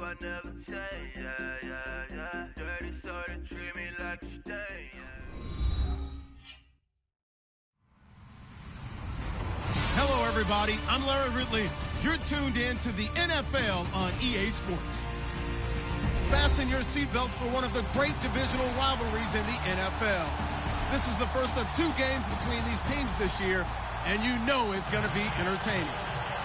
I never change. Yeah, yeah, yeah. Dirty so they treat me like a stain. Hello, everybody. I'm Larry Ridley. You're tuned in to the NFL on EA Sports. Fasten your seatbelts for one of the great divisional rivalries in the NFL. This is the first of 2 games between these teams this year, and you know it's going to be entertaining.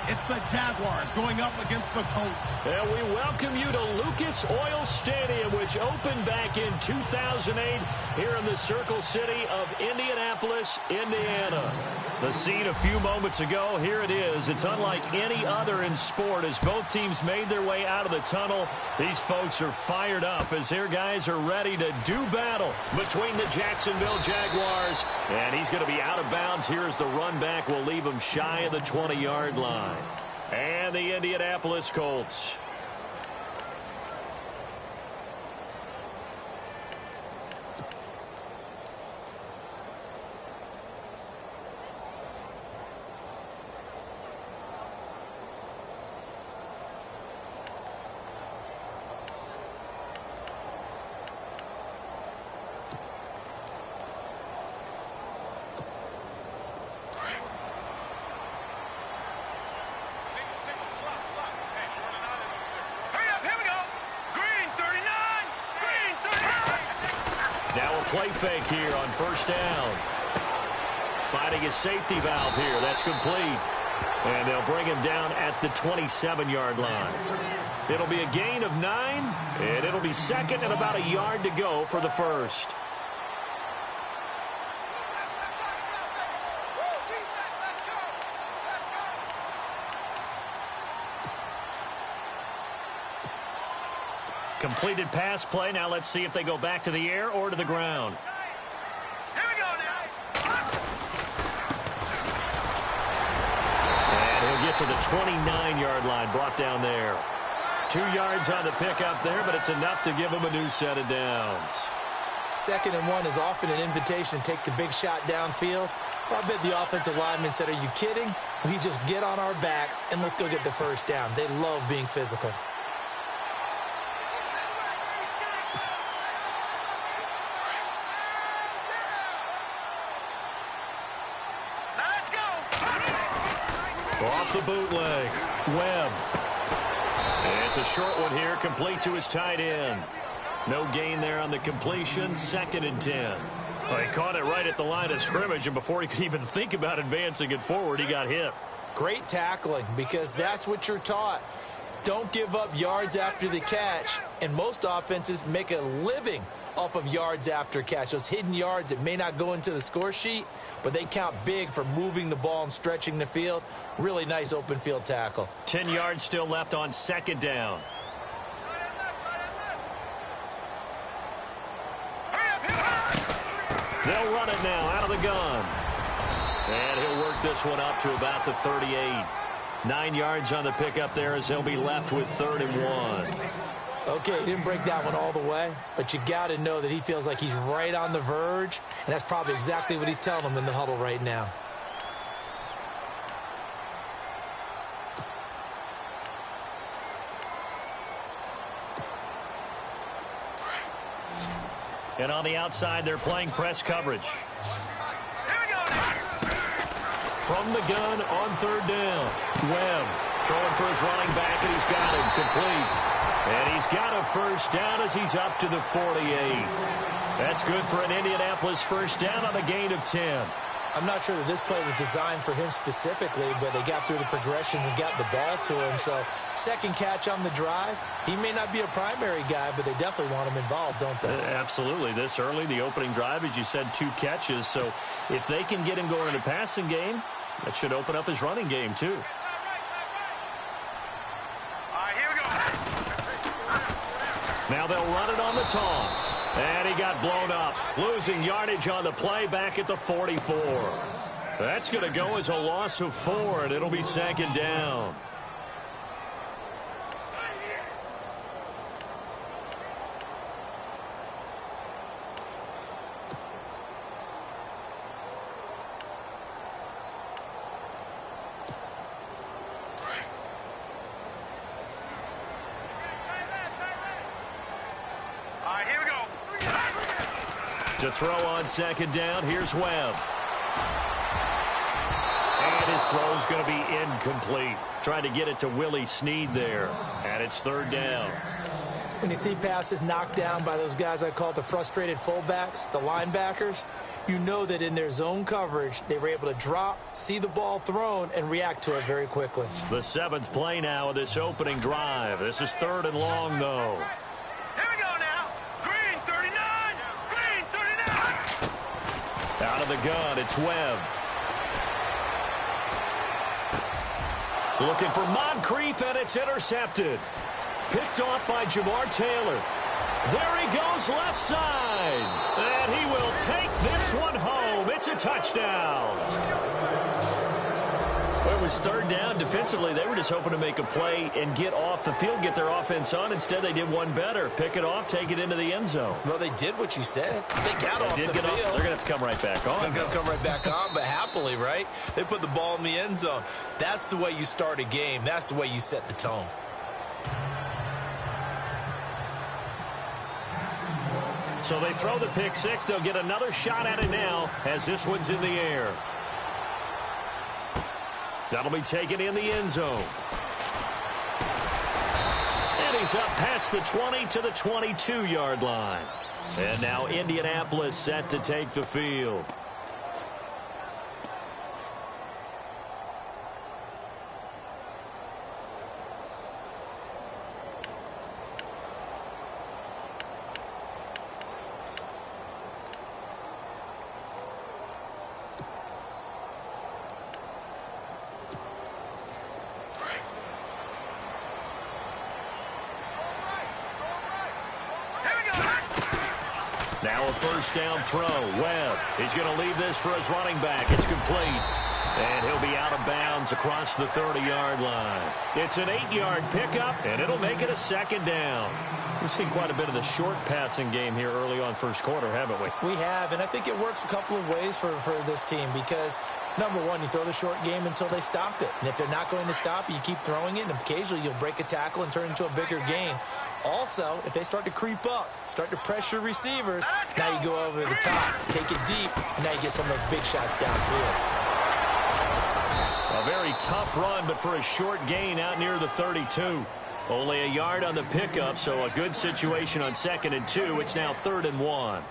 It's the Jaguars going up against the Colts. And we welcome you to Lucas Oil Stadium, which opened back in 2008 here in the Circle City of Indianapolis, Indiana. The scene a few moments ago, here it is. It's unlike any other in sport as both teams made their way out of the tunnel. These folks are fired up as their guys are ready to do battle between the Jacksonville Jaguars. And he's going to be out of bounds here as the run back will leave him shy of the 20-yard line. And the Indianapolis Colts. Play fake here on first down. Finding his safety valve here. That's complete. And they'll bring him down at the 27-yard line. It'll be a gain of 9, and it'll be second and about a yard to go for the first. Completed pass play. Now let's see if they go back to the air or to the ground. Here we go now. And he'll get to the 29-yard line, brought down there. 2 yards on the pickup there, but it's enough to give him a new set of downs. 2nd and 1 is often an invitation to take the big shot downfield. Well, I bet the offensive lineman said, are you kidding? We just get on our backs and let's go get the first down. They love being physical. Off the bootleg, Webb. And it's a short one here, complete to his tight end. No gain there on the completion, 2nd and 10. Well, he caught it right at the line of scrimmage, and before he could even think about advancing it forward, he got hit. Great tackling, because that's what you're taught. Don't give up yards after the catch, and most offenses make a living off of yards after catch. Those hidden yards that may not go into the score sheet, but they count big for moving the ball and stretching the field. Really nice open field tackle. 10 yards still left on 2nd down. They'll run it now out of the gun. And he'll work this one up to about the 38. 9 yards on the pickup there as they'll be left with 3rd and 1. Okay, he didn't break that one all the way, but you got to know that he feels like he's right on the verge, and that's probably exactly what he's telling them in the huddle right now. And on the outside, they're playing press coverage. From the gun on 3rd down. Webb throwing for his running back, and he's got him complete. And he's got a first down as he's up to the 48. That's good for an Indianapolis first down on a gain of 10. I'm not sure that this play was designed for him specifically, but they got through the progressions and got the ball to him. So, 2nd catch on the drive. He may not be a primary guy, but they definitely want him involved, don't they? Absolutely. This early, the opening drive, as you said, 2 catches. So, if they can get him going in a passing game, that should open up his running game, too. Now they'll run it on the toss. And he got blown up. Losing yardage on the play back at the 44. That's going to go as a loss of 4, and it'll be 2nd down. To throw on second down, here's Webb. And his throw's going to be incomplete. Trying to get it to Willie Snead there. And it's third down. When you see passes knocked down by those guys I call the frustrated fullbacks, the linebackers, you know that in their zone coverage, they were able to drop, see the ball thrown, and react to it very quickly. The 7th play now of this opening drive. This is third and long, though. Here we go now. Green 39. Green 39. Out of the gun, it's Webb. Looking for Moncrief, and it's intercepted. Picked off by Jamar Taylor. There he goes left side. And he will take this one home. It's a touchdown. Well, it was third down. Defensively, they were just hoping to make a play and get off the field, get their offense on. Instead, they did one better. Pick it off, take it into the end zone. Well, they did what you said. They got off the field. They're going to have to come right back on. They're going to come right back on, but happily, right? They put the ball in the end zone. That's the way you start a game. That's the way you set the tone. So they throw the pick six. They'll get another shot at it now as this one's in the air. That'll be taken in the end zone. And he's up past the 20 to the 22-yard line. And now Indianapolis set to take the field. Now a first down throw. Webb. He's going to leave this for his running back. It's complete. And he'll be out of bounds across the 30-yard line. It's an 8-yard pickup, and it'll make it a second down. We've seen quite a bit of the short passing game here early on first quarter, haven't we? We have, and I think it works a couple of ways for this team because, number one, you throw the short game until they stop it. And if they're not going to stop it, you keep throwing it, and occasionally you'll break a tackle and turn it into a bigger game. Also, if they start to creep up, start to pressure receivers, now you go over the top, take it deep, and now you get some of those big shots downfield. A very tough run, but for a short gain out near the 32. Only a yard on the pickup, so a good situation on 2nd and 2. It's now 3rd and 1.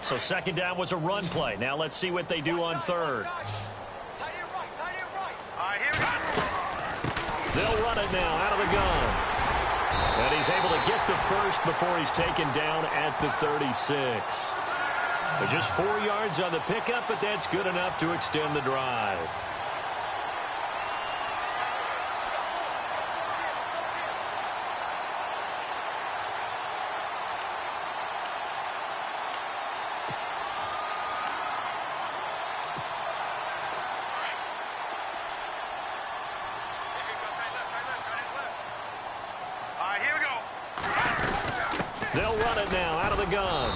So 2nd down was a run play. Now let's see what they do on 3rd. They'll run it now out of the gun. And he's able to get the first before he's taken down at the 36. But just 4 yards on the pickup, but that's good enough to extend the drive. They'll run it now out of the gun.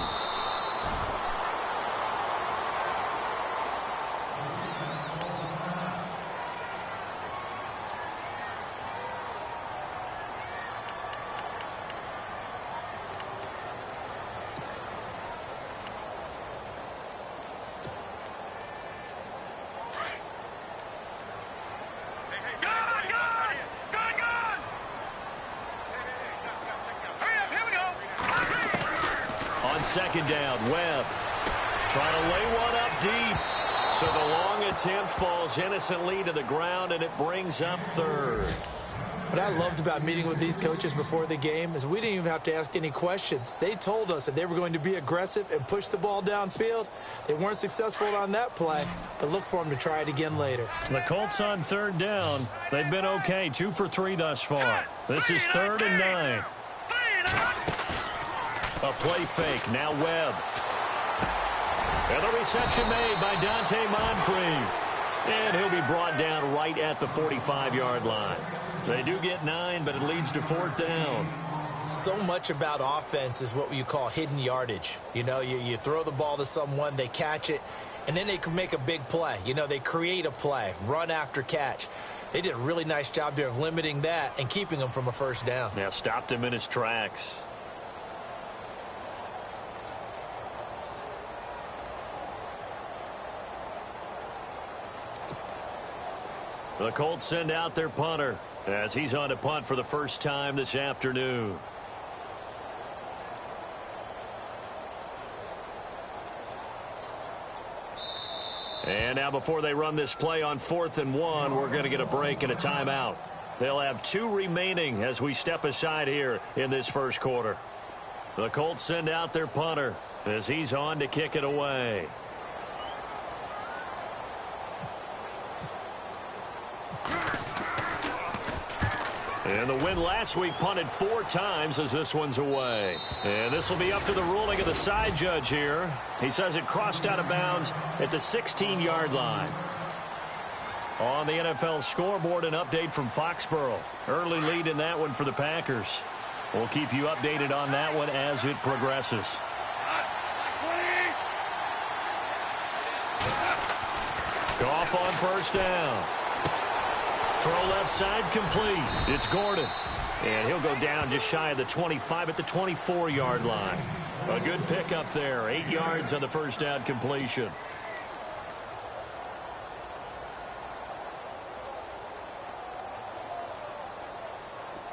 Second down, Webb trying to lay one up deep. So the long attempt falls innocently to the ground, and it brings up 3rd. What I loved about meeting with these coaches before the game is we didn't even have to ask any questions. They told us that they were going to be aggressive and push the ball downfield. They weren't successful on that play, but look for them to try it again later. The Colts on 3rd down. They've been okay, 2 for 3 thus far. This is 3rd and 9. A play fake, now Webb. And the reception made by Dante Moncrief. And he'll be brought down right at the 45-yard line. They do get 9, but it leads to 4th down. So much about offense is what you call hidden yardage. You know, you throw the ball to someone, they catch it, and then they can make a big play. You know, they create a play, run after catch. They did a really nice job there of limiting that and keeping him from a first down. Yeah, stopped him in his tracks. The Colts send out their punter as he's on to punt for the first time this afternoon. And now before they run this play on 4th and 1, we're going to get a break and a timeout. They'll have 2 remaining as we step aside here in this first quarter. The Colts send out their punter as he's on to kick it away. And the win last week punted 4 times as this one's away. And this will be up to the ruling of the side judge here. He says it crossed out of bounds at the 16-yard line. On the NFL scoreboard, an update from Foxborough. Early lead in that one for the Packers. We'll keep you updated on that one as it progresses. Goff on first down. Throw left side complete. It's Gordon. And he'll go down just shy of the 25 at the 24-yard line. A good pickup there. 8 yards on the first down completion.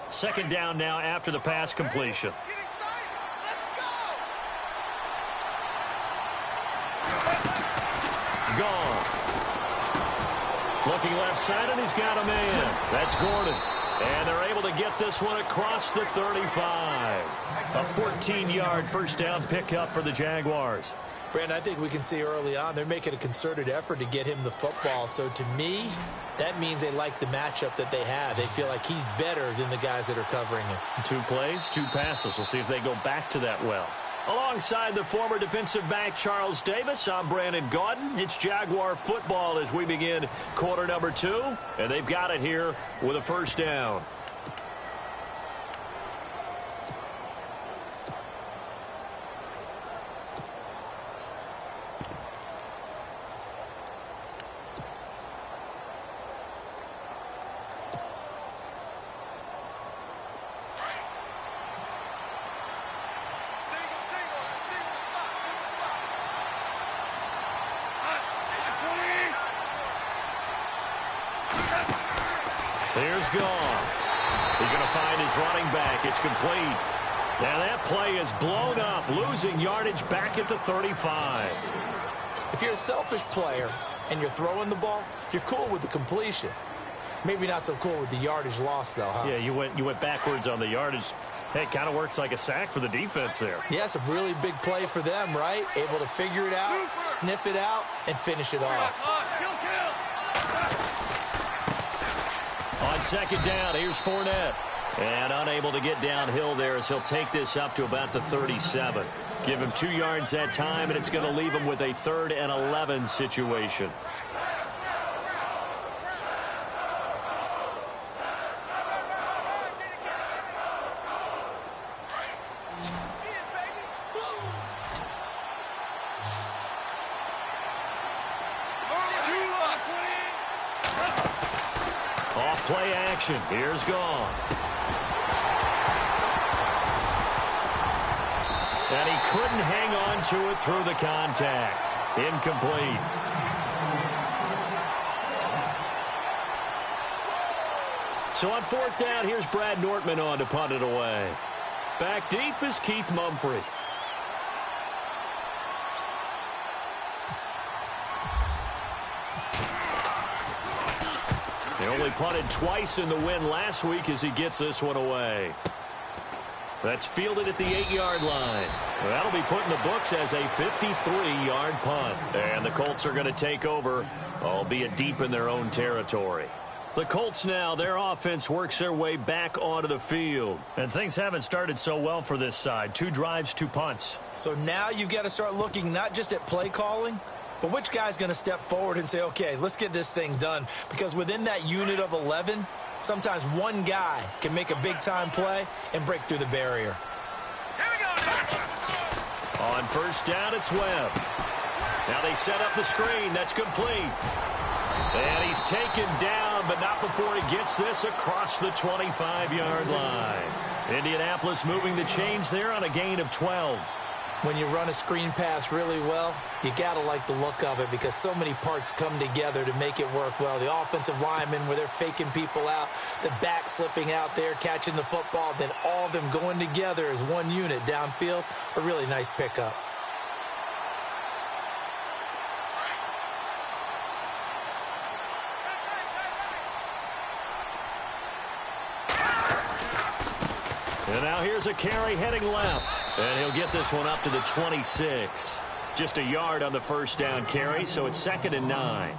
Second down now after the pass completion. Goff. Looking left side, and he's got a man. That's Gordon. And they're able to get this one across the 35. A 14-yard first down pickup for the Jaguars. Brandon, I think we can see early on they're making a concerted effort to get him the football. So to me, that means they like the matchup that they have. They feel like he's better than the guys that are covering him. 2 plays, 2 passes. We'll see if they go back to that well. Alongside the former defensive back Charles Davis, I'm Brandon Gaudin. It's Jaguar football as we begin quarter number 2. And they've got it here with a first down. Here's Goff. He's going to find his running back. It's complete. Now that play is blown up, losing yardage back at the 35. If you're a selfish player and you're throwing the ball, you're cool with the completion. Maybe not so cool with the yardage loss, though, huh? Yeah, you went backwards on the yardage. Hey, it kind of works like a sack for the defense there. Yeah, it's a really big play for them, right? Able to figure it out, sniff it out, and finish it off. On second down, here's Fournette. And unable to get downhill there as he'll take this up to about the 37. Give him 2 yards that time, and it's going to leave him with a 3rd and 11 situation. Play action. Here's Goff. And he couldn't hang on to it through the contact. Incomplete. So on 4th down, here's Brad Nortman on to punt it away. Back deep is Keith Mumphrey. They only punted twice in the win last week as he gets this one away. That's fielded at the 8-yard line. That'll be put in the books as a 53-yard punt. And the Colts are going to take over, albeit deep in their own territory. The Colts now, their offense works their way back onto the field. And things haven't started so well for this side. 2 drives, 2 punts. So now you've got to start looking not just at play calling, but which guy's going to step forward and say, okay, let's get this thing done? Because within that unit of 11, sometimes one guy can make a big-time play and break through the barrier. Here we go. On first down, it's Webb. Now they set up the screen. That's complete. And he's taken down, but not before he gets this across the 25-yard line. Indianapolis moving the chains there on a gain of 12. When you run a screen pass really well, you got to like the look of it because so many parts come together to make it work well. The offensive linemen, where they're faking people out, the back slipping out there, catching the football, then all of them going together as one unit downfield, a really nice pickup. And now here's a carry heading left. And he'll get this one up to the 26. Just a yard on the first down carry, so it's 2nd and 9.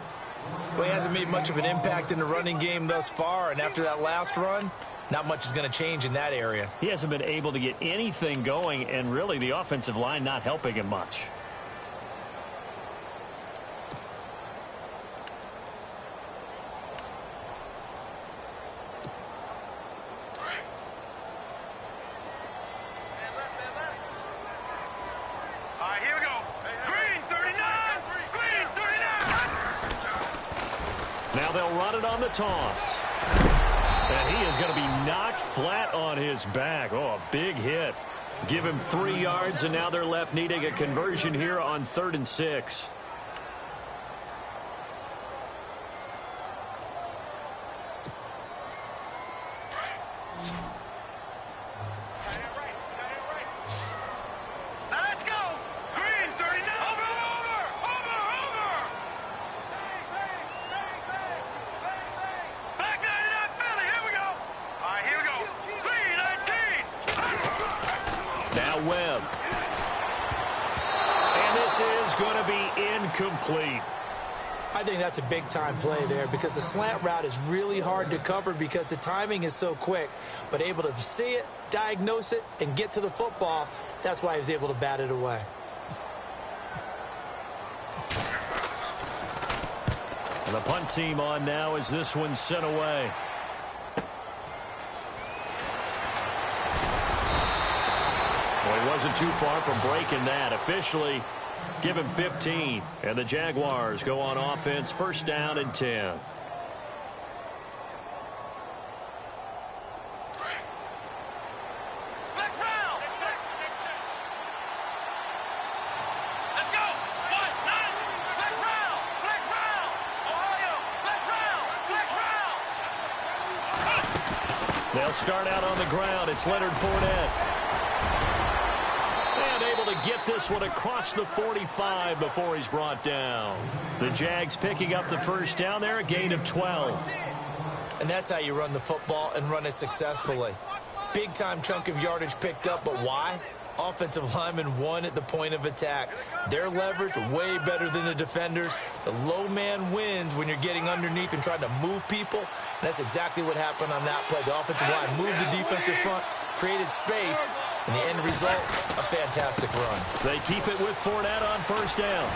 Well, he hasn't made much of an impact in the running game thus far, and after that last run, not much is going to change in that area. He hasn't been able to get anything going, and really the offensive line not helping him much. The toss. And he is going to be knocked flat on his back. Oh, a big hit. Give him 3 yards, and now they're left needing a conversion here on 3rd and 6. Complete. I think that's a big-time play there because the slant route is really hard to cover because the timing is so quick. But able to see it, diagnose it, and get to the football, that's why he was able to bat it away. And the punt team on now as this one's sent away. Well, he wasn't too far from breaking that. Officially, give him 15, and the Jaguars go on offense, 1st down and 10. They'll start out on the ground. It's Leonard Fournette. To get this one across the 45 before he's brought down. The Jags picking up the 1st down there, a gain of 12. And that's how you run the football and run it successfully. Big-time chunk of yardage picked up, but why? Offensive linemen won at the point of attack. Their leverage way better than the defenders. The low man wins when you're getting underneath and trying to move people. And that's exactly what happened on that play. The offensive line moved the defensive front, created space, and the end result, a fantastic run. They keep it with Fournette on 1st down.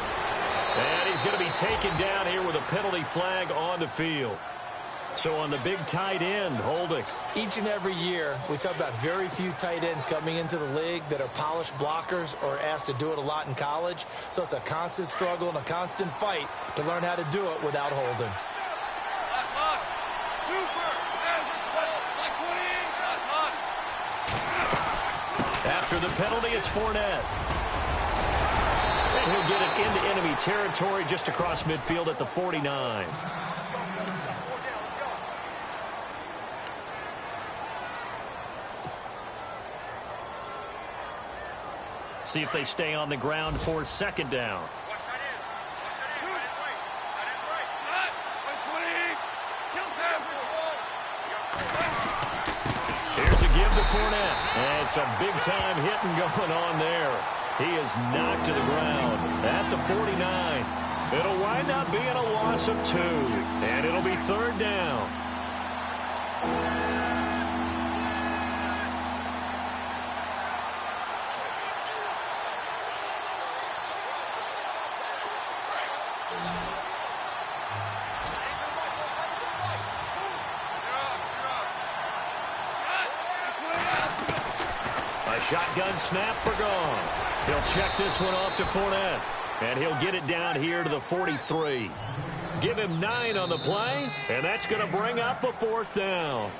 And he's going to be taken down here with a penalty flag on the field. So on the big tight end, holding. Each and every year, we talk about very few tight ends coming into the league that are polished blockers or asked to do it a lot in college. So it's a constant struggle and a constant fight to learn how to do it without holding. After the penalty, it's Fournette. And he'll get it into enemy territory just across midfield at the 49. See if they stay on the ground for 2nd down. Here's a give to Fournette. And some big-time hitting going on there. He is knocked to the ground at the 49. It'll wind up being a loss of 2. And it'll be 3rd down. Shotgun snap for gone. He'll check this one off to Fournette. And he'll get it down here to the 43. Give him 9 on the play, and that's going to bring up a 4th down.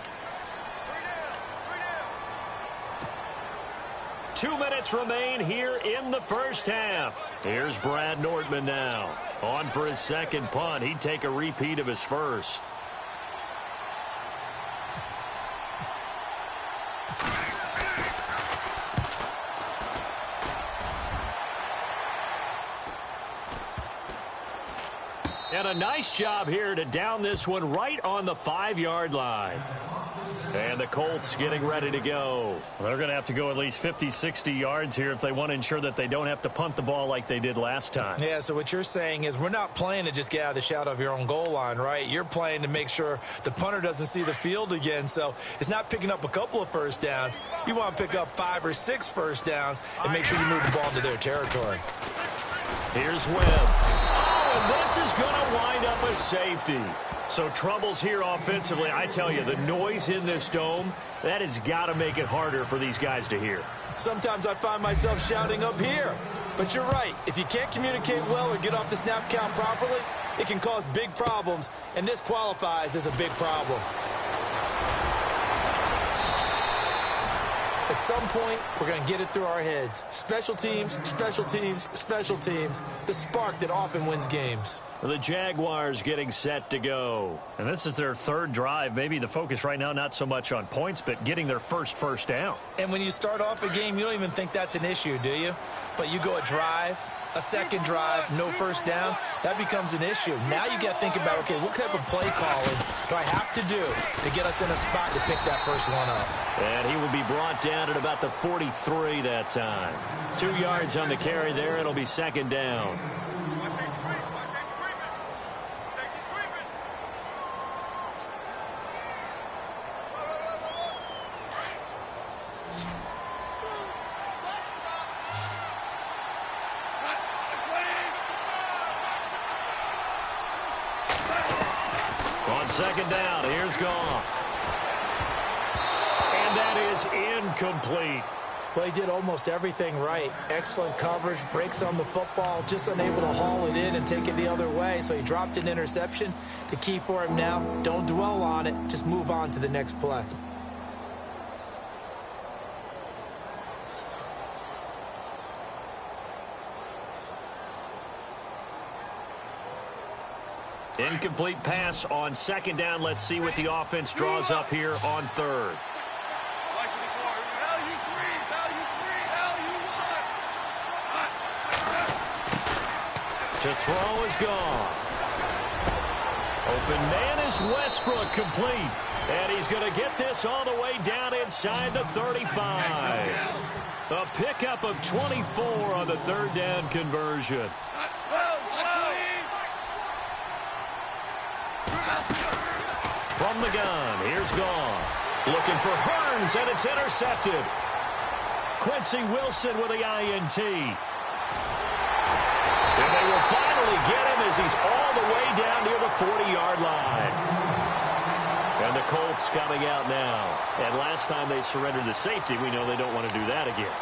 2 minutes remain here in the first half. Here's Brad Nordman now. On for his second punt. He'd take a repeat of his first. And a nice job here to down this one right on the 5-yard line. And the Colts getting ready to go. They're going to have to go at least 50, 60 yards here if they want to ensure that they don't have to punt the ball like they did last time. Yeah, so what you're saying is we're not playing to just get out of the shadow of your own goal line, right? You're playing to make sure the punter doesn't see the field again. So it's not picking up a couple of first downs. You want to pick up 5 or 6 first downs and make sure you move the ball into their territory. Here's Webb. Oh, and this is going to wind up a safety. So troubles here offensively. I tell you, the noise in this dome, that has got to make it harder for these guys to hear. Sometimes I find myself shouting up here. But you're right. If you can't communicate well or get off the snap count properly, it can cause big problems, and this qualifies as a big problem. At some point, we're going to get it through our heads. Special teams, special teams, special teams. The spark that often wins games. The Jaguars getting set to go. And this is their 3rd drive. Maybe the focus right now not so much on points, but getting their first down. And when you start off a game, you don't even think that's an issue, do you? But you go a drive, a second drive, no first down, that becomes an issue. Now you got to think about, okay, what type of play calling do I have to do to get us in a spot to pick that first one up? And he will be brought down at about the 43 that time. 2 yards on the carry there. It'll be 2nd down. On 2nd down, here's Goff. And that is incomplete. Well, he did almost everything right. Excellent coverage, breaks on the football, just unable to haul it in and take it the other way. So he dropped an interception. The key for him now, don't dwell on it. Just move on to the next play. Incomplete pass on 2nd down. Let's see what the offense draws up here on 3rd. To throw is gone. Open man is Westbrook, complete. And he's going to get this all the way down inside the 35. A pickup of 24 on the 3rd down conversion. From the gun, here's Goff. Looking for Hearns, and it's intercepted. Quincy Wilson with the INT. And they will finally get him as he's all the way down near the 40-yard line. And the Colts coming out now. And last time they surrendered the safety, we know they don't want to do that again.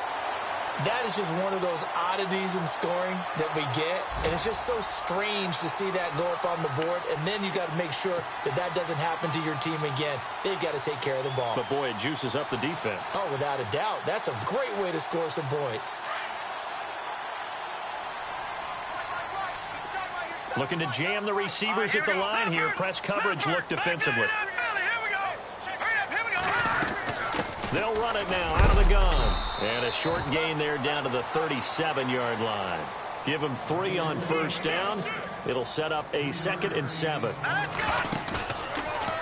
That is just one of those oddities in scoring that we get. And it's just so strange to see that go up on the board. And then you got to make sure that that doesn't happen to your team again. They've got to take care of the ball. But, boy, it juices up the defense. Oh, without a doubt. That's a great way to score some points. Looking to jam the receivers at the line here. Press coverage look defensively. They'll run it now out of the gun. And a short gain there down to the 37-yard line. Give them 3 on 1st down. It'll set up a 2nd and 7.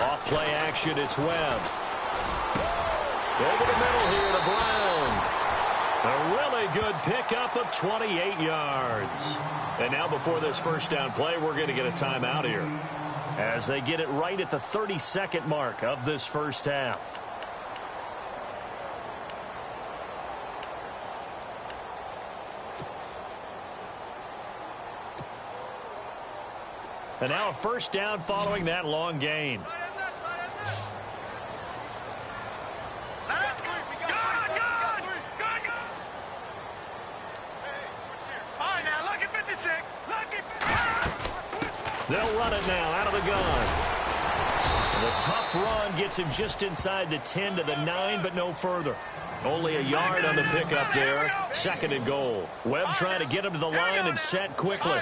Off play action, it's Webb. Over the middle here to Brown. A really good pickup of 28 yards. And now before this 1st down play, we're going to get a timeout here, as they get it right at the 32nd mark of this first half. And now a 1st down following that long gain. All right, now look at 56. They'll run it now out of the gun. And the tough run gets him just inside the 10 to the 9, but no further. Only a yard on the pickup there. 2nd and goal. Webb trying to get him to the line and set quickly.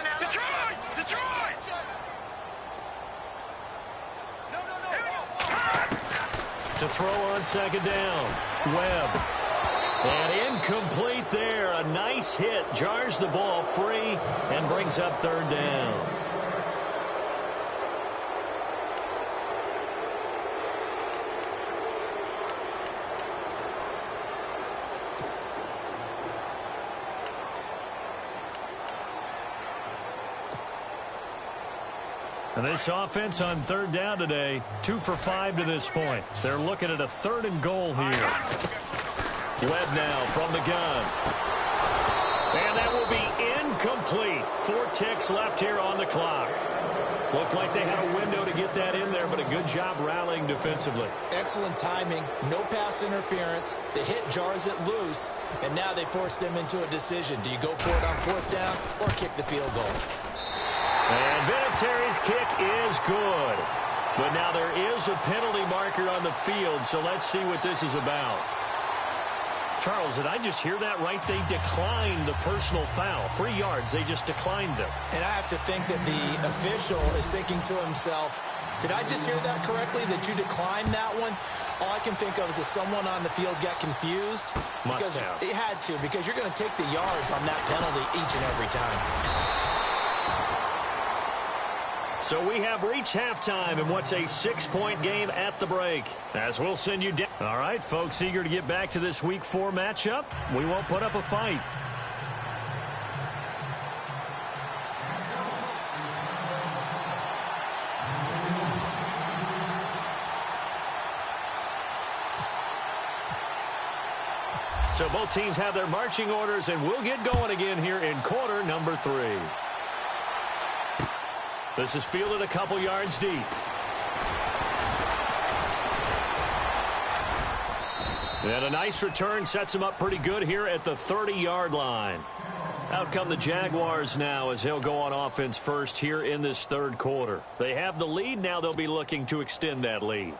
To throw on 2nd down. Webb. And incomplete there. A nice hit. Jars the ball free and brings up 3rd down. And this offense on 3rd down today, 2 for 5 to this point. They're looking at a 3rd and goal here. Webb now from the gun. And that will be incomplete. 4 ticks left here on the clock. Looked like they had a window to get that in there, but a good job rallying defensively. Excellent timing. No pass interference. The hit jars it loose, and now they force them into a decision. Do you go for it on 4th down or kick the field goal? And Vinatieri's kick is good. But now there is a penalty marker on the field, so let's see what this is about. Charles, did I just hear that right? They declined the personal foul. 3 yards, they just declined them. And I have to think that the official is thinking to himself, did I just hear that correctly, that you declined that one? All I can think of is that someone on the field got confused. Must have. It had to, because you're going to take the yards on that penalty each and every time. So we have reached halftime in what's a 6-point game at the break. As we'll send you down. All right, folks, eager to get back to this Week 4 matchup. We won't put up a fight. So both teams have their marching orders, and we'll get going again here in quarter number 3. This is fielded a couple yards deep. And a nice return sets him up pretty good here at the 30-yard line. Out come the Jaguars now as he'll go on offense first here in this 3rd quarter. They have the lead. Now they'll be looking to extend that lead.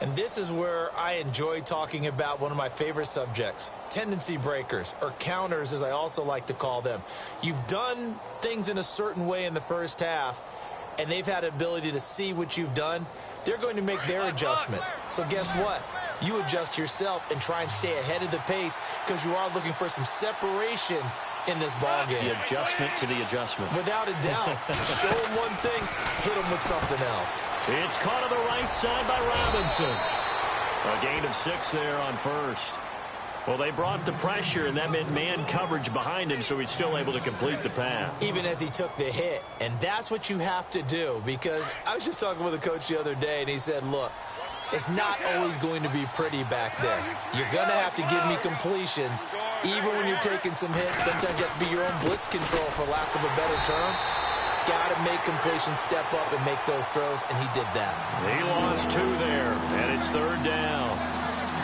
And this is where I enjoy talking about one of my favorite subjects, tendency breakers, or counters as I also like to call them. You've done things in a certain way in the first half, and they've had the ability to see what you've done. They're going to make their adjustments. So guess what? You adjust yourself and try and stay ahead of the pace because you are looking for some separation in this ball game. The adjustment to the adjustment. Without a doubt. Show them one thing, hit them with something else. It's caught on the right side by Robinson. A gain of 6 there on first. Well, they brought the pressure, and that meant man coverage behind him, so he's still able to complete the pass. Even as he took the hit. And that's what you have to do, because I was just talking with a coach the other day, and he said, look, it's not always going to be pretty back there. You're going to have to give me completions. Even when you're taking some hits, sometimes you have to be your own blitz control, for lack of a better term. Got to make completions, step up, and make those throws, and he did that. He lost 2 there, and it's 3rd down.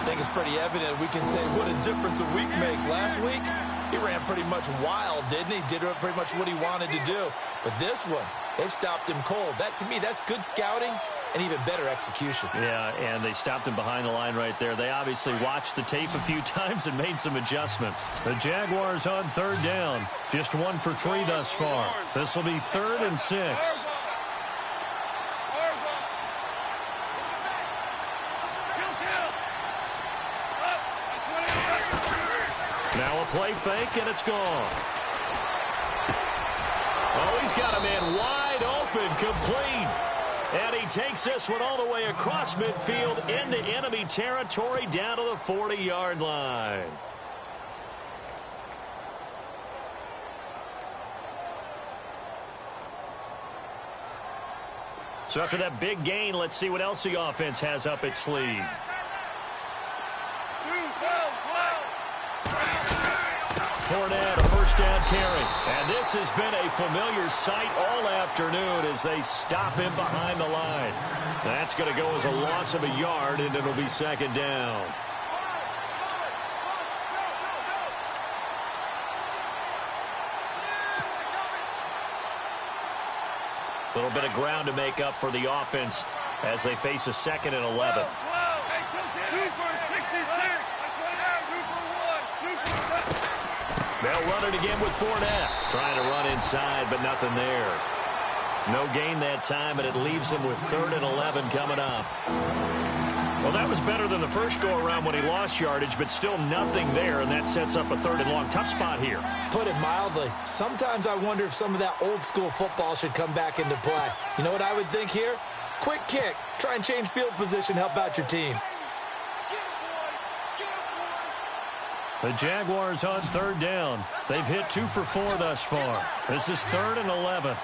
I think it's pretty evident. We can say what a difference a week makes. Last week, he ran pretty much wild, didn't he? Did pretty much what he wanted to do. But this one, they've stopped him cold. That, to me, that's good scouting and even better execution. Yeah, and they stopped him behind the line right there. They obviously watched the tape a few times and made some adjustments. The Jaguars on 3rd down. Just 1 for 3 thus far. This will be 3rd and 6. Now a play fake, and it's gone. Oh, he's got a man wide open, complete. And he takes this one all the way across midfield into enemy territory down to the 40-yard line. So after that big gain, let's see what else the offense has up its sleeve. Fournette, a first down carry. And this has been a familiar sight all afternoon as they stop him behind the line. That's going to go as a loss of a yard, and it'll be 2nd down. A little bit of ground to make up for the offense as they face a 2nd and 11. They'll run it again with Fournette. Trying to run inside, but nothing there. No gain that time, and it leaves him with 3rd and 11 coming up. Well, that was better than the first go-around when he lost yardage, but still nothing there, and that sets up a 3rd and long. Tough spot here. Put it mildly. Sometimes I wonder if some of that old-school football should come back into play. You know what I would think here? Quick kick. Try and change field position, help out your team. The Jaguars on 3rd down. They've hit 2 for 4 thus far. This is 3rd and 11.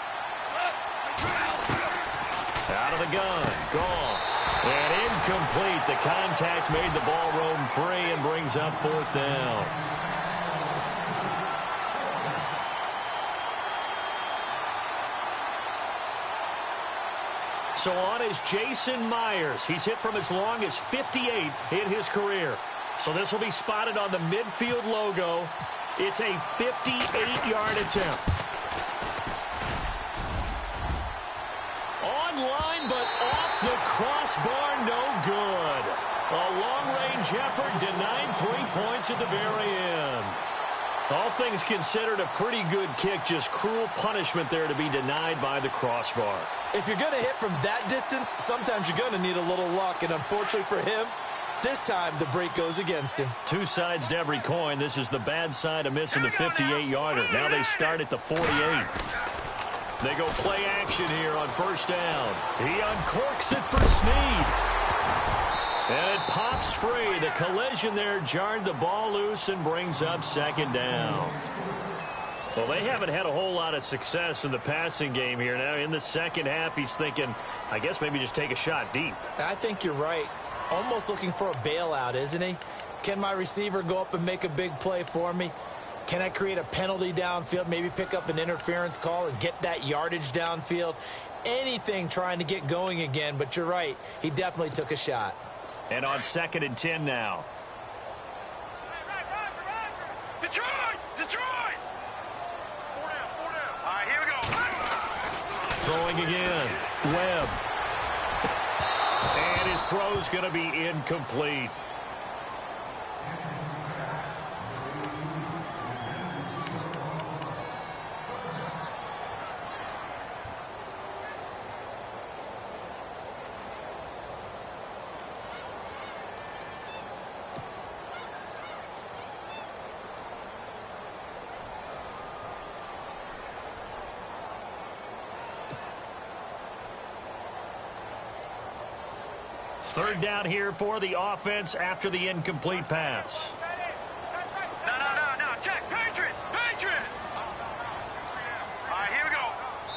Out of the gun. Gone. And incomplete. The contact made the ball roam free and brings up 4th down. So on is Jason Myers. He's hit from as long as 58 in his career. So this will be spotted on the midfield logo. It's a 58-yard attempt. Online, but off the crossbar, no good. A long-range effort denied 3 points at the very end. All things considered, a pretty good kick, just cruel punishment there to be denied by the crossbar. If you're going to hit from that distance, sometimes you're going to need a little luck, and unfortunately for him, this time the break goes against him. 2 sides to every coin. This is the bad side of missing the 58-yarder. Now they start at the 48. They go play action here on 1st down. He uncorks it for Snead. And it pops free. The collision there jarred the ball loose and brings up 2nd down. Well, they haven't had a whole lot of success in the passing game here. Now in the 2nd half, he's thinking, I guess maybe just take a shot deep. I think you're right. Almost looking for a bailout, isn't he? Can my receiver go up and make a big play for me? Can I create a penalty downfield, maybe pick up an interference call and get that yardage downfield? Anything trying to get going again, but you're right. He definitely took a shot. And on 2nd and 10 now. Detroit! Detroit! 4 down, 4 down. All right, here we go. Throwing again. Webb. And his throw's going to be incomplete. Third down here for the offense after the incomplete pass. No. Check. Patriot. All right, here we go.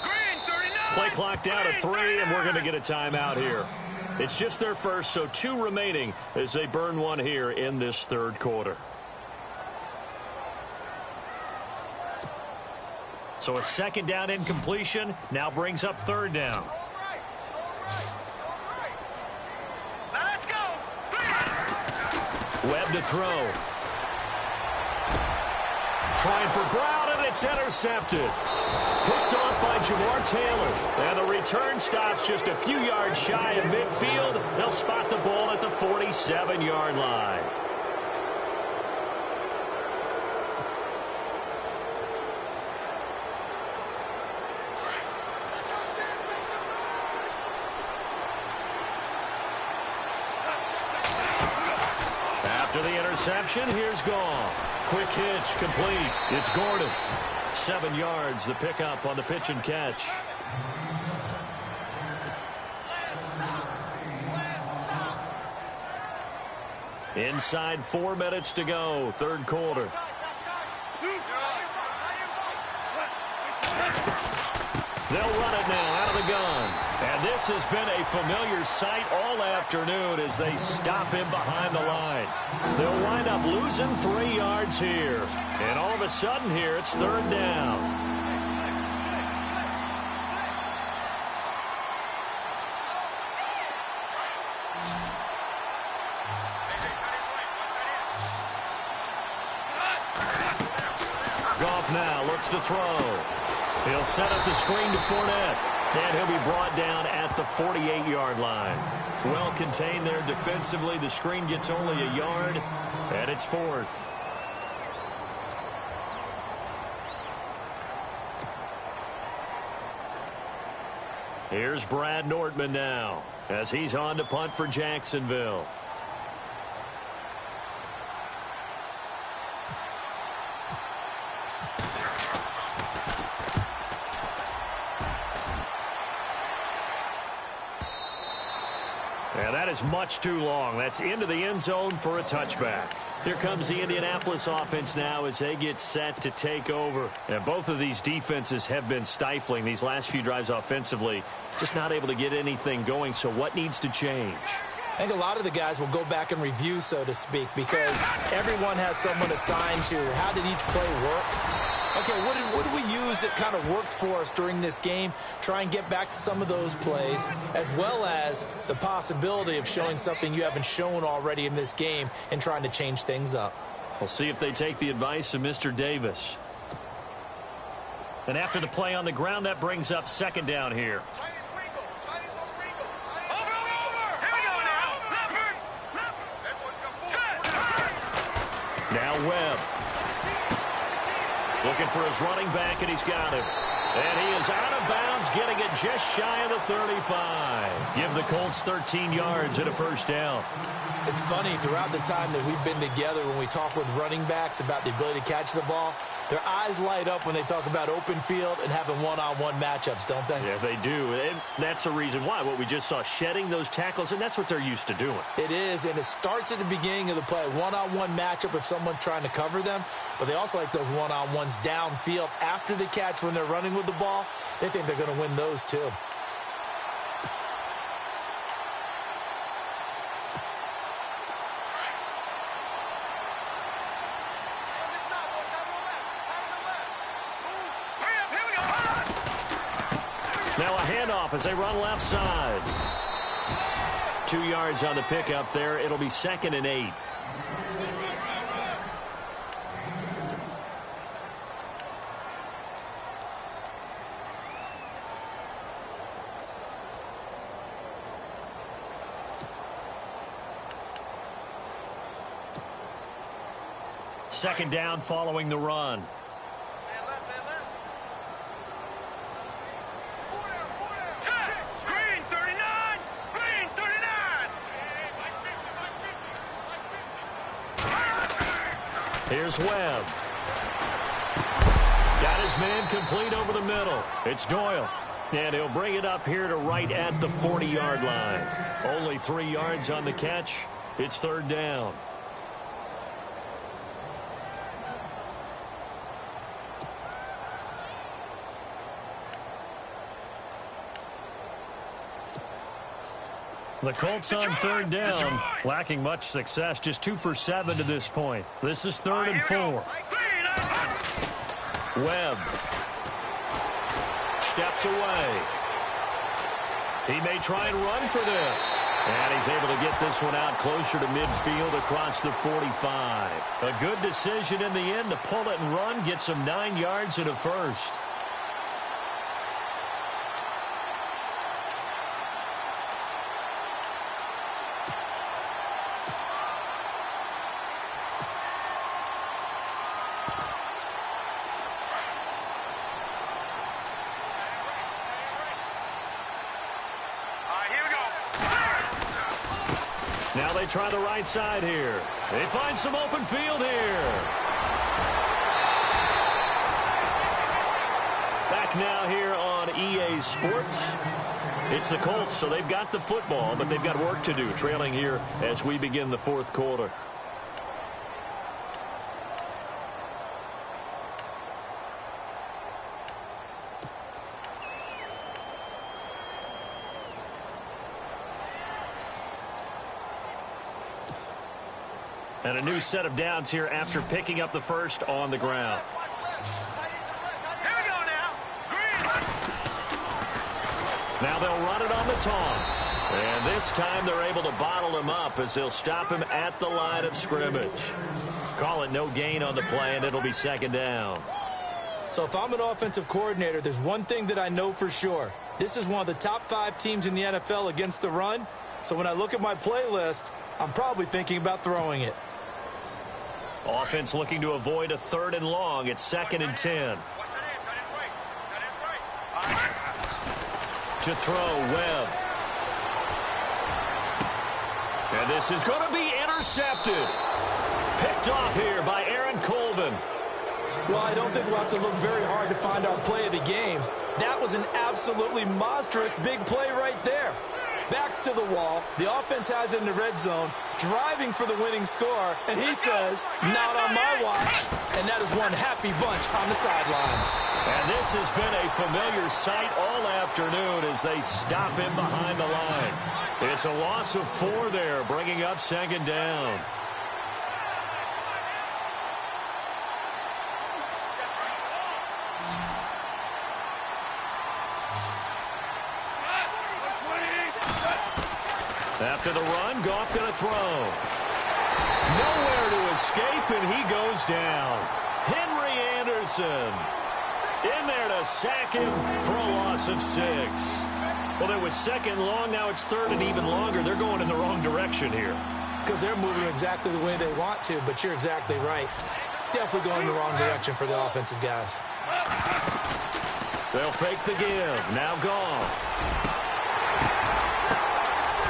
Green, 39. Play clock down to 3, and we're going to get a timeout here. It's just their first, so 2 remaining as they burn 1 here in this 3rd quarter. So a 2nd down incompletion now brings up 3rd down. Webb to throw. Trying for Brown, and it's intercepted. Picked off by Jamar Taylor. And the return stops just a few yards shy of midfield. They'll spot the ball at the 47-yard line. After the interception, here's Goff. Quick hitch, complete. It's Gordon. 7 yards, the pickup on the pitch and catch. Inside 4 minutes to go, 3rd quarter. They'll run it now out of the gun. And this has been a familiar sight all afternoon as they stop him behind the line. They'll wind up losing 3 yards here. And all of a sudden here, it's 3rd down. Goff now looks to throw. He'll set up the screen to Fournette. And he'll be brought down at the 48-yard line. Well contained there defensively. The screen gets only a yard, and it's fourth. Here's Brad Nordman now as he's on to punt for Jacksonville. And that is much too long. That's into the end zone for a touchback. Here comes the Indianapolis offense now as they get set to take over. And both of these defenses have been stifling these last few drives offensively. Just not able to get anything going. So what needs to change? I think a lot of the guys will go back and review, so to speak, because everyone has someone assigned to how did each play work. Okay, what did we use that kind of worked for us during this game? Try and get back to some of those plays, as well as the possibility of showing something you haven't shown already in this game and trying to change things up. We'll see if they take the advice of Mr. Davis. And after the play on the ground, that brings up second down here. Now Webb. Looking for his running back, and he's got him. And he is out of bounds, getting it just shy of the 35. Give the Colts 13 yards and a first down. It's funny, throughout the time that we've been together, when we talk with running backs about the ability to catch the ball, their eyes light up when they talk about open field and having one-on-one matchups, don't they? Yeah, they do. And that's the reason why. What we just saw, shedding those tackles, and that's what they're used to doing. It is, and it starts at the beginning of the play. One-on-one matchup if someone's trying to cover them, but they also like those one-on-ones downfield after the catch when they're running with the ball. They think they're going to win those too. Now a handoff as they run left side. 2 yards on the pickup there. It'll be 2nd and 8. Second down following the run. Here's Webb. Got his man complete over the middle. It's Doyle. And he'll bring it up here to right at the 40-yard line. Only 3 yards on the catch. It's third down. The Colts on third down, lacking much success, just 2 for 7 to this point. This is 3rd and 4. Webb steps away. He may try and run for this. And he's able to get this one out closer to midfield across the 45. A good decision in the end to pull it and run, get some 9 yards and a first. Now they try the right side here. They find some open field here. Back now here on EA Sports. It's the Colts, so they've got the football, but they've got work to do, trailing here as we begin the fourth quarter. And a new set of downs here after picking up the first on the ground. Here we go now. Green. Now they'll run it on the toss. And this time they're able to bottle him up as they'll stop him at the line of scrimmage. Call it no gain on the play, and it'll be second down. So if I'm an offensive coordinator, there's one thing that I know for sure. This is one of the top 5 teams in the NFL against the run. So when I look at my playlist, I'm probably thinking about throwing it. Offense looking to avoid a 3rd and long. It's 2nd and 10. To throw, Webb. And this is going to be intercepted. Picked off here by Aaron Colvin. Well, I don't think we'll have to look very hard to find our play of the game. That was an absolutely monstrous big play right there. Backs to the wall. The offense has it in the red zone, driving for the winning score, and he says, not on my watch. And that is one happy bunch on the sidelines. And this has been a familiar sight all afternoon as they stop him behind the line. It's a loss of 4 there, bringing up 2nd down. After the run, Goff going to throw. Nowhere to escape, and he goes down. Henry Anderson in there to sack him for a loss of 6. Well, it was 2nd long. Now it's 3rd and even longer. They're going in the wrong direction here. Because they're moving exactly the way they want to, but you're exactly right. Definitely going in the wrong direction for the offensive guys. They'll fake the give. Now Goff.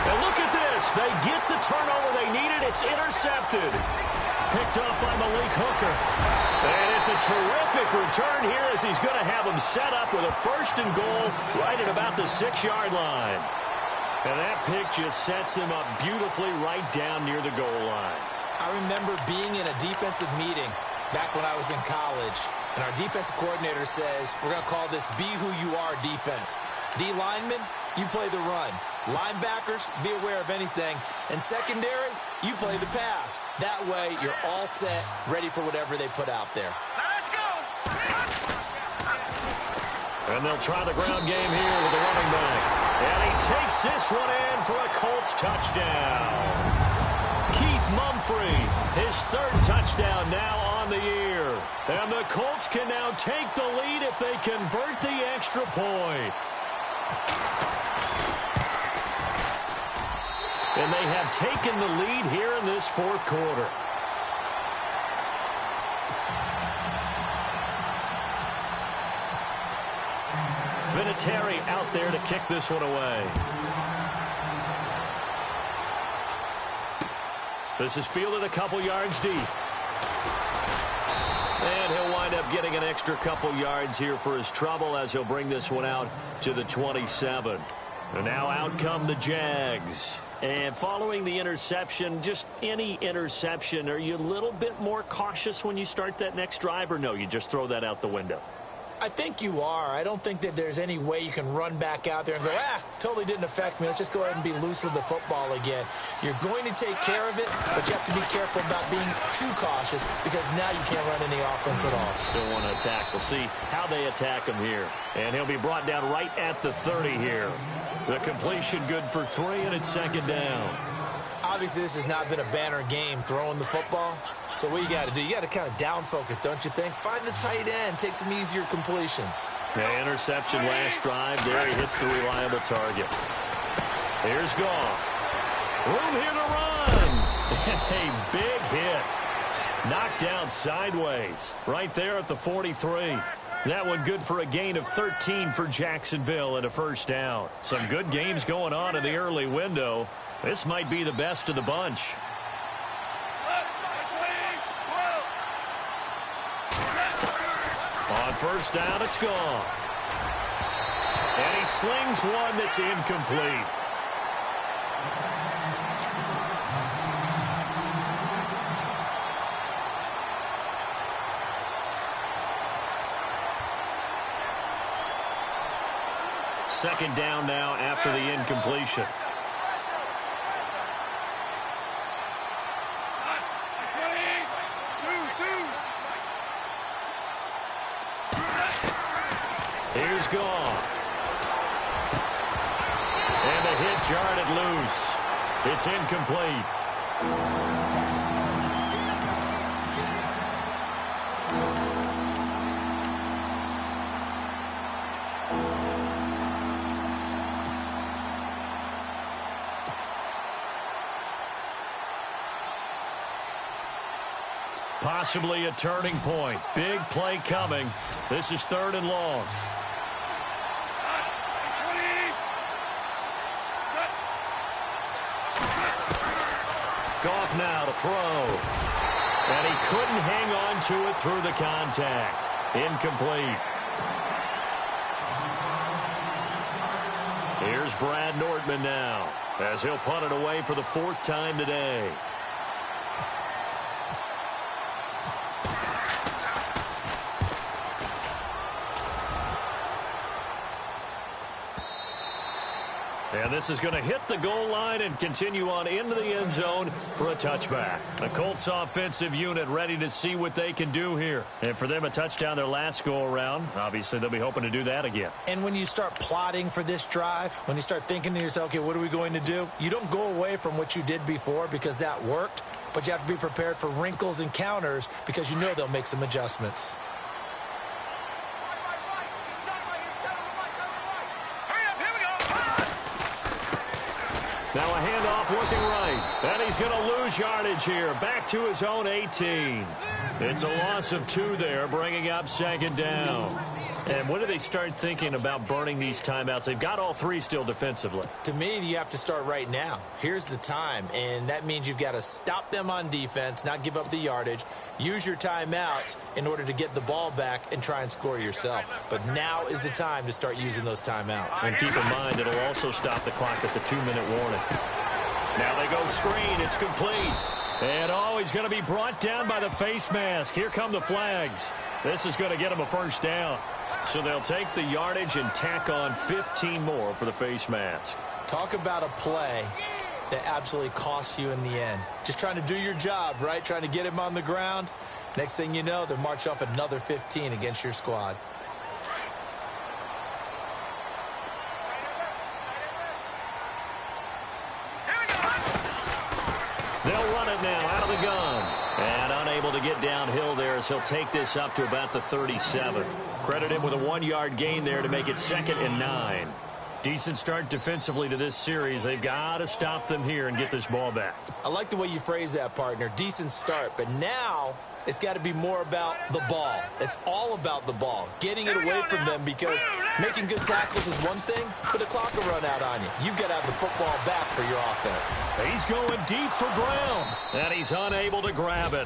And look at this. They get the turnover they needed. It's intercepted. Picked up by Malik Hooker. And it's a terrific return here as he's going to have them set up with a 1st and goal right at about the 6-yard line. And that pick just sets him up beautifully right down near the goal line. I remember being in a defensive meeting back when I was in college, and our defensive coordinator says, we're going to call this Be Who You Are defense. D linemen, you play the run. Linebackers, be aware of anything. And secondary, you play the pass. That way, you're all set, ready for whatever they put out there. Let's go! And they'll try the ground game here with the running back. And he takes this one in for a Colts touchdown. Keith Mumphrey, his 3rd touchdown now on the year. And the Colts can now take the lead if they convert the extra point. And they have taken the lead here in this 4th quarter. Vinatieri out there to kick this one away. This is fielded a couple yards deep. And he'll wind up getting an extra couple yards here for his trouble as he'll bring this one out to the 27. And now out come the Jags. And following the interception, just any interception, are you a little bit more cautious when you start that next drive, or no, you just throw that out the window? I think you are. I don't think that there's any way you can run back out there and go, totally didn't affect me. Let's just go ahead and be loose with the football again. You're going to take care of it, but you have to be careful about being too cautious because now you can't run any offense at all. Still want to attack. We'll see how they attack him here. And he'll be brought down right at the 30 here. The completion good for 3, and it's 2nd down. Obviously, this has not been a banner game throwing the football. So what you got to do, you got to kind of down focus, don't you think? Find the tight end, take some easier completions. Yeah, interception last drive. There he hits the reliable target. Here's Goff. Room here to run. A big hit. Knocked down sideways. Right there at the 43. That one good for a gain of 13 for Jacksonville and a 1st down. Some good games going on in the early window. This might be the best of the bunch. On 1st down, it's gone. And he slings one that's incomplete. Second down now after the incompletion. Here's Goff. And the hit jarred it loose. It's incomplete. Possibly a turning point. Big play coming. This is 3rd and long. Goff now to throw. And he couldn't hang on to it through the contact. Incomplete. Here's Brad Nordman now, as he'll punt it away for the 4th time today. And this is going to hit the goal line and continue on into the end zone for a touchback. The Colts offensive unit ready to see what they can do here. And for them, a touchdown their last go-around. Obviously, they'll be hoping to do that again. And when you start plotting for this drive, when you start thinking to yourself, okay, what are we going to do? You don't go away from what you did before because that worked, but you have to be prepared for wrinkles and counters because you know they'll make some adjustments. Now a handoff looking right. And he's going to lose yardage here. Back to his own 18. It's a loss of 2 there, bringing up 2nd down. And when do they start thinking about burning these timeouts? They've got all 3 still defensively. To me, you have to start right now. Here's the time, and that means you've got to stop them on defense, not give up the yardage, use your timeouts in order to get the ball back and try and score yourself. But now is the time to start using those timeouts. And keep in mind, it'll also stop the clock at the 2-minute warning. Now they go screen. It's complete. And, he's going to be brought down by the face mask. Here come the flags. This is going to get him a 1st down. So they'll take the yardage and tack on 15 more for the face mask. Talk about a play that absolutely costs you in the end. Just trying to do your job, right? Trying to get him on the ground. Next thing you know, they'll march off another 15 against your squad. They'll run it now out of the gun. And unable to get downhill there as he'll take this up to about the 37. Credit him with a 1-yard gain there to make it 2nd and 9. Decent start defensively to this series. They've got to stop them here and get this ball back. I like the way you phrase that, partner. Decent start, but now it's got to be more about the ball. It's all about the ball, getting it away from them, because making good tackles is one thing, but the clock will run out on you. You've got to have the football back for your offense. He's going deep for Brown, and he's unable to grab it.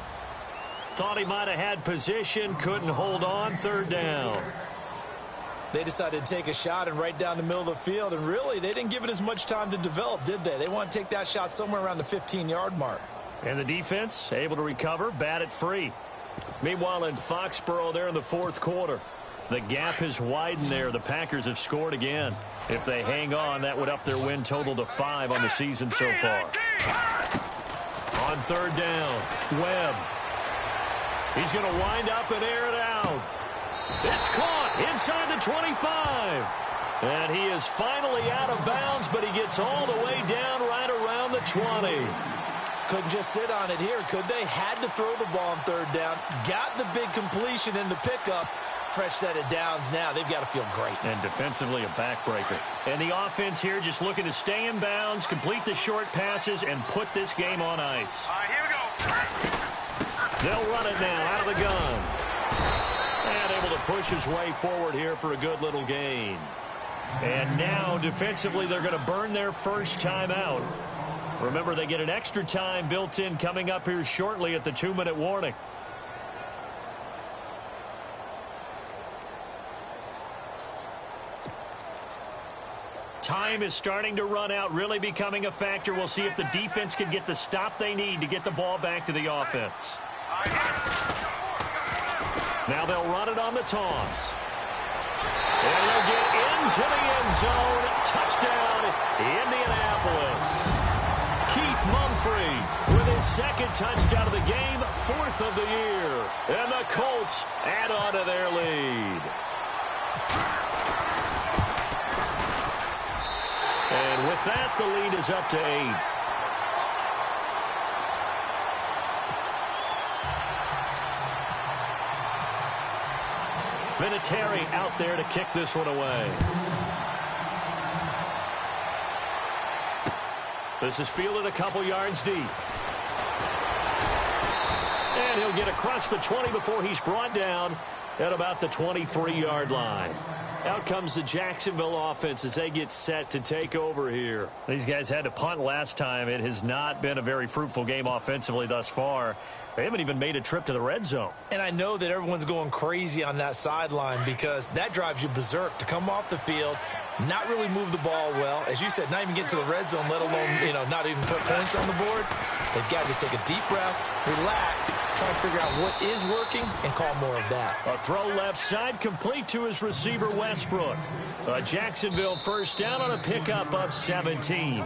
Thought he might have had position, couldn't hold on. 3rd down. They decided to take a shot and right down the middle of the field, and really, they didn't give it as much time to develop, did they? They want to take that shot somewhere around the 15-yard mark. And the defense able to recover, bat it free. Meanwhile, in Foxborough there in the 4th quarter, the gap has widened there. The Packers have scored again. If they hang on, that would up their win total to 5 on the season so far. On 3rd down, Webb. He's going to wind up and air it out. It's caught inside the 25. And he is finally out of bounds, but he gets all the way down right around the 20. Couldn't just sit on it here, could they? Had to throw the ball on 3rd down. Got the big completion in the pickup. Fresh set of downs now. They've got to feel great. And defensively, a backbreaker. And the offense here just looking to stay in bounds, complete the short passes, and put this game on ice. All right, here we go. They'll run it now out of the gun. And able to push his way forward here for a good little gain. And now, defensively, they're going to burn their 1st time out. Remember, they get an extra time built in coming up here shortly at the 2-minute warning. Time is starting to run out, really becoming a factor. We'll see if the defense can get the stop they need to get the ball back to the offense. Now they'll run it on the toss. And they'll get into the end zone. Touchdown, Indianapolis. Keith Mumphrey with his 2nd touchdown of the game, 4th of the year. And the Colts add on to their lead. And with that, the lead is up to 8. Vinatieri out there to kick this one away. This is fielded a couple yards deep. And And he'll get across the 20 before he's brought down at about the 23-yard line. Out comes the Jacksonville offense as they get set to take over here. These guys had to punt last time. It has not been a very fruitful game offensively thus far. They haven't even made a trip to the red zone. And I know that everyone's going crazy on that sideline because that drives you berserk to come off the field, not really move the ball well. As you said, not even get to the red zone, let alone, not even put points on the board. They've got to just take a deep breath, relax, try and figure out what is working, and call more of that. A throw left side, complete to his receiver, Westbrook. A Jacksonville first down on a pickup of 17.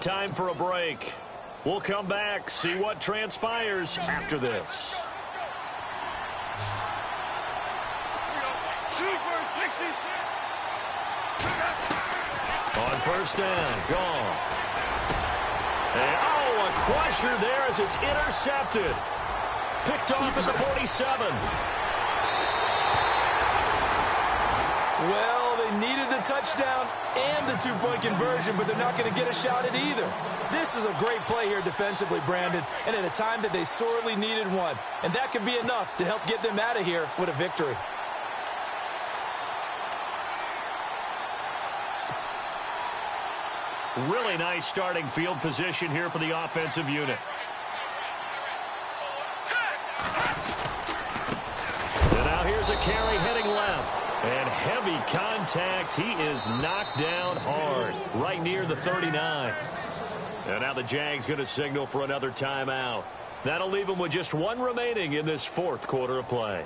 Time for a break. We'll come back, see what transpires after this. On first down, gone. And, a crusher there as it's intercepted. Picked off at the 47. Well, they needed the touchdown and the two-point conversion, but they're not going to get a shot at either. This is a great play here defensively, Brandon, and at a time that they sorely needed one. And that could be enough to help get them out of here with a victory. Really nice starting field position here for the offensive unit. And now here's a carry heading left. And heavy contact. He is knocked down hard, right near the 39. And now the Jags going to signal for another timeout. That'll leave them with just one remaining in this fourth quarter of play.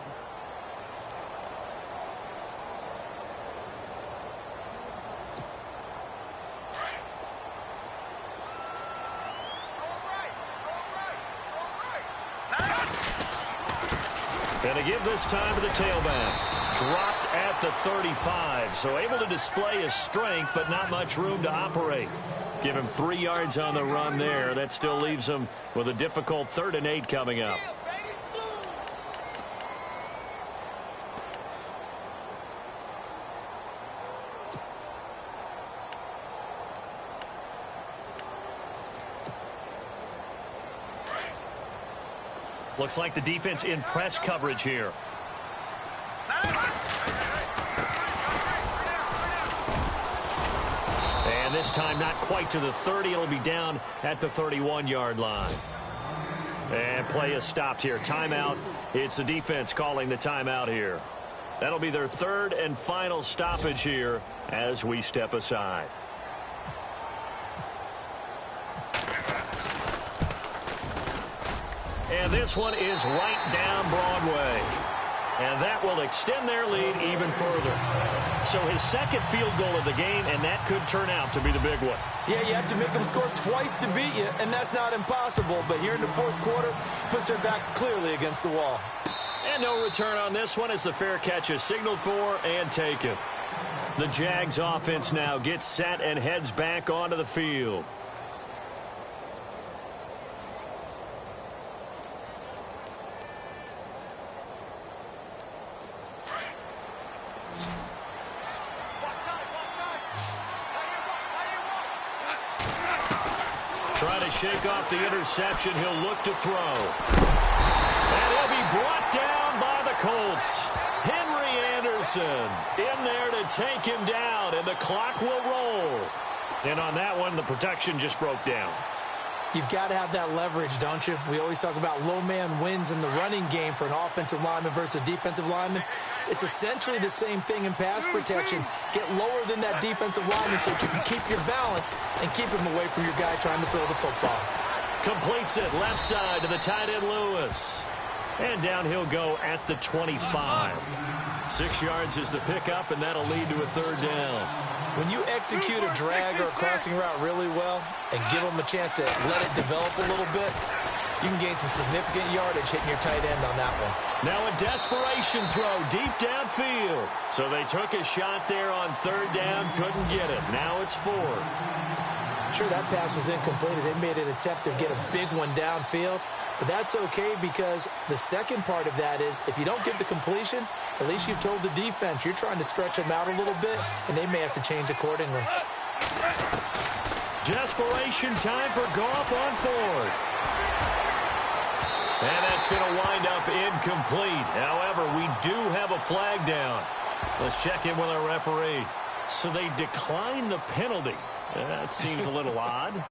And to give this time to the tailback. Dropped at the 35, so able to display his strength, but not much room to operate. Give him 3 yards on the run there. That still leaves him with a difficult 3rd and 8 coming up. Looks like the defense in press coverage here. And this time not quite to the 30. It'll be down at the 31-yard line. And play is stopped here. Timeout. It's the defense calling the timeout here. That'll be their 3rd and final stoppage here as we step aside. And this one is right down Broadway. And that will extend their lead even further. So his 2nd field goal of the game, and that could turn out to be the big one. Yeah, you have to make them score twice to beat you, and that's not impossible. But here in the 4th quarter, puts their backs clearly against the wall. And no return on this one as the fair catch is signaled for and taken. The Jags offense now gets set and heads back onto the field. Trying to shake off the interception. He'll look to throw. And he'll be brought down by the Colts. Henry Anderson in there to take him down, and the clock will roll. And on that one, the protection just broke down. You've got to have that leverage, don't you? We always talk about low man wins in the running game for an offensive lineman versus a defensive lineman. It's essentially the same thing in pass protection. Get lower than that defensive lineman so that you can keep your balance and keep him away from your guy trying to throw the football. Completes it left side to the tight end Lewis. And down he'll go at the 25. 6 yards is the pickup, and that'll lead to a 3rd down. When you execute a drag or a crossing route really well and give them a chance to let it develop a little bit, you can gain some significant yardage hitting your tight end on that one. Now a desperation throw deep downfield. So they took a shot there on 3rd down, couldn't get it. Now it's 4. Sure, that pass was incomplete as they made an attempt to get a big one downfield. But that's okay because the second part of that is if you don't get the completion, at least you've told the defense you're trying to stretch them out a little bit, and they may have to change accordingly. Desperation time for Goff on fourth. And that's going to wind up incomplete. However, we do have a flag down. So let's check in with our referee. So they declined the penalty. That seems a little odd.